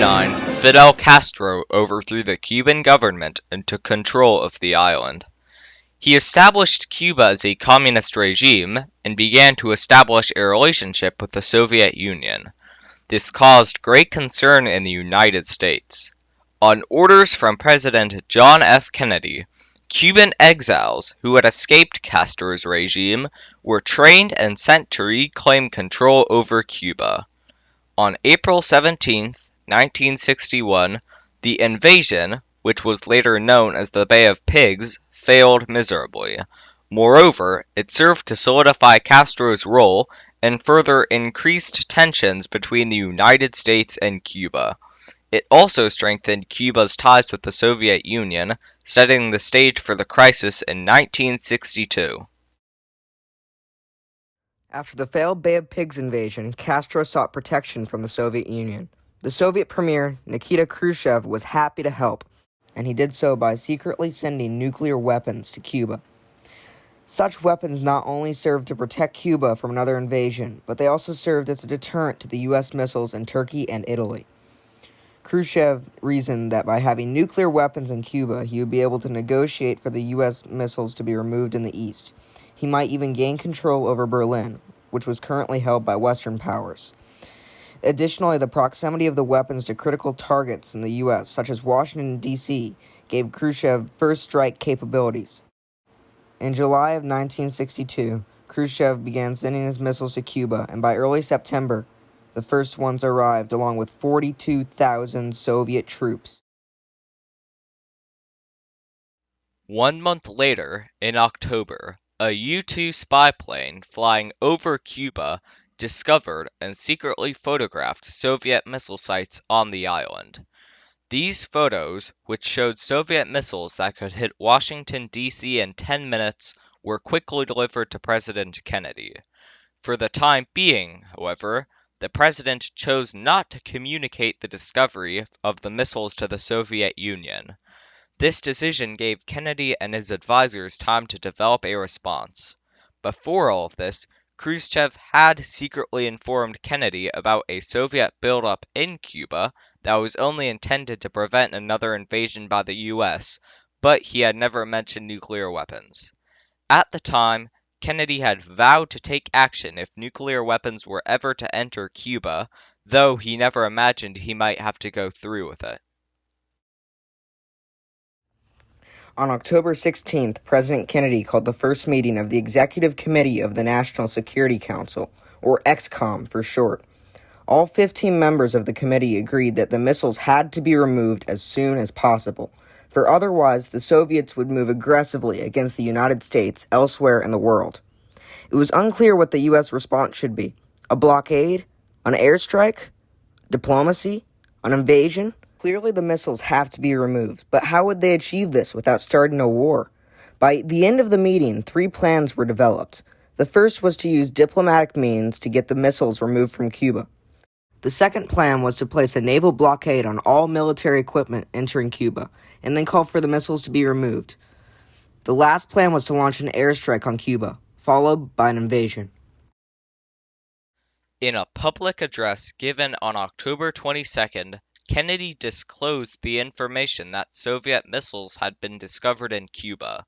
1969, Fidel Castro overthrew the Cuban government and took control of the island. He established Cuba as a communist regime and began to establish a relationship with the Soviet Union. This caused great concern in the United States. On orders from President John F. Kennedy, Cuban exiles who had escaped Castro's regime were trained and sent to reclaim control over Cuba. On April 17, 1961, the invasion, which was later known as the Bay of Pigs, failed miserably. Moreover, it served to solidify Castro's role and further increased tensions between the United States and Cuba. It also strengthened Cuba's ties with the Soviet Union, setting the stage for the crisis in 1962. After the failed Bay of Pigs invasion, Castro sought protection from the Soviet Union. The Soviet premier, Nikita Khrushchev, was happy to help, and he did so by secretly sending nuclear weapons to Cuba. Such weapons not only served to protect Cuba from another invasion, but they also served as a deterrent to the U.S. missiles in Turkey and Italy. Khrushchev reasoned that by having nuclear weapons in Cuba, he would be able to negotiate for the U.S. missiles to be removed in the east. He might even gain control over Berlin, which was currently held by Western powers. Additionally, the proximity of the weapons to critical targets in the U.S., such as Washington, D.C., gave Khrushchev first strike capabilities. In July of 1962, Khrushchev began sending his missiles to Cuba, and by early September, the first ones arrived along with 42,000 Soviet troops. 1 month later, in October, a U-2 spy plane flying over Cuba discovered and secretly photographed Soviet missile sites on the island. These photos, which showed Soviet missiles that could hit Washington, D.C. in 10 minutes, were quickly delivered to President Kennedy. For the time being, however, the president chose not to communicate the discovery of the missiles to the Soviet Union. This decision gave Kennedy and his advisors time to develop a response. Before all of this, Khrushchev had secretly informed Kennedy about a Soviet buildup in Cuba that was only intended to prevent another invasion by the US, but he had never mentioned nuclear weapons. At the time, Kennedy had vowed to take action if nuclear weapons were ever to enter Cuba, though he never imagined he might have to go through with it. On October 16th, President Kennedy called the first meeting of the Executive Committee of the National Security Council, or EXCOM for short. All 15 members of the committee agreed that the missiles had to be removed as soon as possible, for otherwise the Soviets would move aggressively against the United States elsewhere in the world. It was unclear what the U.S. response should be: a blockade, an airstrike, diplomacy, an invasion. Clearly the missiles have to be removed, but how would they achieve this without starting a war? By the end of the meeting, 3 plans were developed. The first was to use diplomatic means to get the missiles removed from Cuba. The second plan was to place a naval blockade on all military equipment entering Cuba, and then call for the missiles to be removed. The last plan was to launch an airstrike on Cuba, followed by an invasion. In a public address given on October 22nd, Kennedy disclosed the information that Soviet missiles had been discovered in Cuba.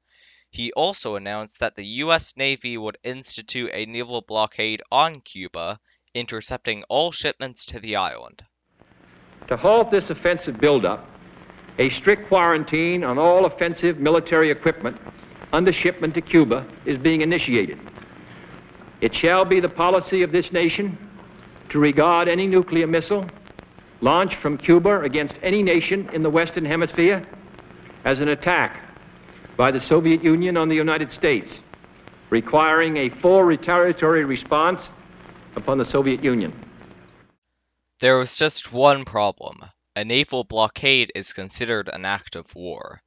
He also announced that the U.S. Navy would institute a naval blockade on Cuba, intercepting all shipments to the island. To halt this offensive buildup, a strict quarantine on all offensive military equipment under shipment to Cuba is being initiated. It shall be the policy of this nation to regard any nuclear missile launched from Cuba against any nation in the Western Hemisphere as an attack by the Soviet Union on the United States, requiring a full retaliatory response upon the Soviet Union. There was just one problem. A naval blockade is considered an act of war.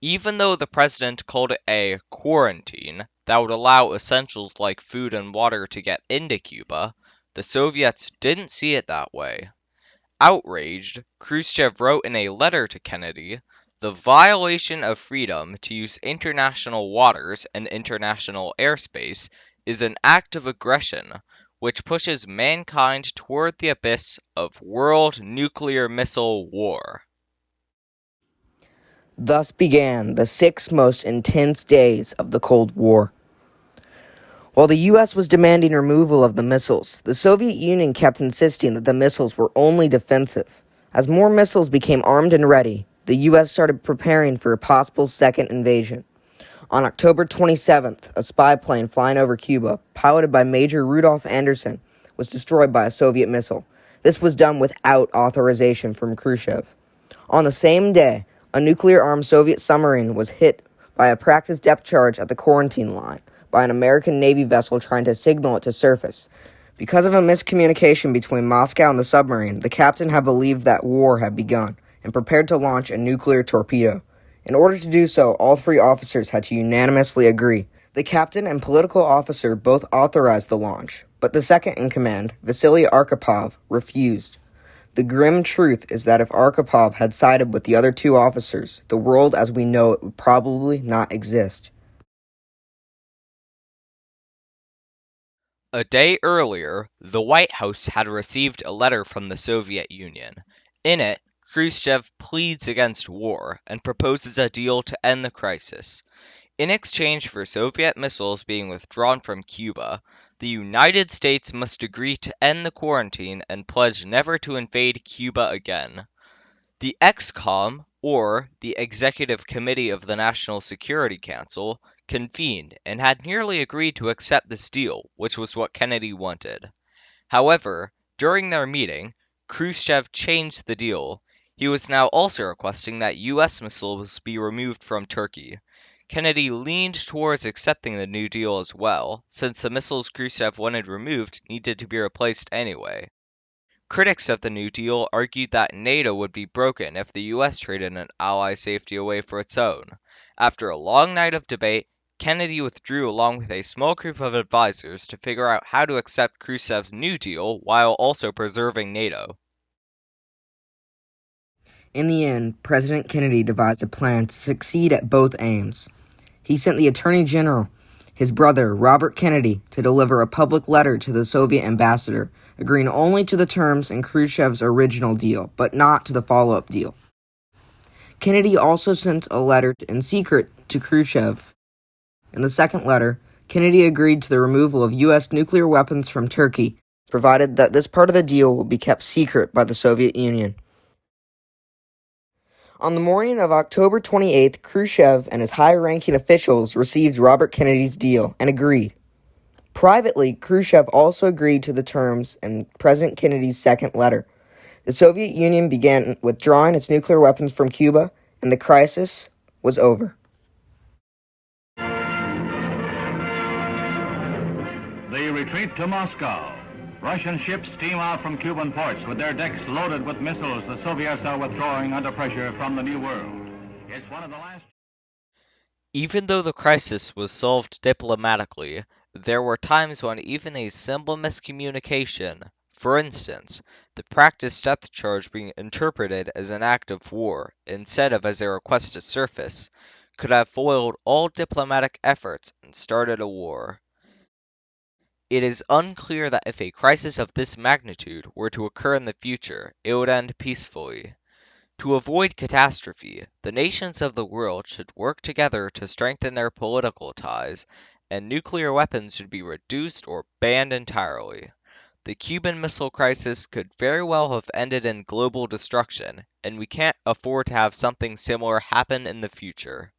Even though the president called it a quarantine that would allow essentials like food and water to get into Cuba, the Soviets didn't see it that way. Outraged, Khrushchev wrote in a letter to Kennedy, "The violation of freedom to use international waters and international airspace is an act of aggression, which pushes mankind toward the abyss of world nuclear missile war. Thus began the 6 most intense days of the Cold War. While the U.S. was demanding removal of the missiles, the Soviet Union kept insisting that the missiles were only defensive. As more missiles became armed and ready, the U.S. started preparing for a possible second invasion. On October 27th, a spy plane flying over Cuba, piloted by Major Rudolf Anderson, was destroyed by a Soviet missile. This was done without authorization from Khrushchev. On the same day, a nuclear-armed Soviet submarine was hit by a practice depth charge at the quarantine line by an American Navy vessel trying to signal it to surface. Because of a miscommunication between Moscow and the submarine, the captain had believed that war had begun and prepared to launch a nuclear torpedo. In order to do so, all 3 officers had to unanimously agree. The captain and political officer both authorized the launch, but the second in command, Vasily Arkhipov, refused. The grim truth is that if Arkhipov had sided with the other 2 officers, the world as we know it would probably not exist. A day earlier, the White House had received a letter from the Soviet Union. In it, Khrushchev pleads against war and proposes a deal to end the crisis. In exchange for Soviet missiles being withdrawn from Cuba, the United States must agree to end the quarantine and pledge never to invade Cuba again. The ExComm, or the Executive Committee of the National Security Council, convened and had nearly agreed to accept this deal, which was what Kennedy wanted. However, during their meeting, Khrushchev changed the deal. He was now also requesting that U.S. missiles be removed from Turkey. Kennedy leaned towards accepting the New Deal as well, since the missiles Khrushchev wanted removed needed to be replaced anyway. Critics of the New Deal argued that NATO would be broken if the US traded an ally safety away for its own. After a long night of debate, Kennedy withdrew along with a small group of advisors to figure out how to accept Khrushchev's New Deal while also preserving NATO. In the end, President Kennedy devised a plan to succeed at both aims. He sent the Attorney General, his brother Robert Kennedy, to deliver a public letter to the Soviet ambassador, agreeing only to the terms in Khrushchev's original deal, but not to the follow-up deal. Kennedy also sent a letter in secret to Khrushchev. In the second letter, Kennedy agreed to the removal of U.S. nuclear weapons from Turkey, provided that this part of the deal would be kept secret by the Soviet Union. On the morning of October 28th, Khrushchev and his high-ranking officials received Robert Kennedy's deal and agreed. Privately, Khrushchev also agreed to the terms in President Kennedy's second letter. The Soviet Union began withdrawing its nuclear weapons from Cuba, and the crisis was over. The retreat to Moscow. Russian ships steam out from Cuban ports with their decks loaded with missiles the Soviets are withdrawing under pressure from the New World. It's one of the last... Even though the crisis was solved diplomatically, there were times when even a simple miscommunication, for instance, the practice depth charge being interpreted as an act of war instead of as a request to surface, could have foiled all diplomatic efforts and started a war. It is unclear that if a crisis of this magnitude were to occur in the future, it would end peacefully. To avoid catastrophe, the nations of the world should work together to strengthen their political ties, and nuclear weapons should be reduced or banned entirely. The Cuban Missile Crisis could very well have ended in global destruction, and we can't afford to have something similar happen in the future.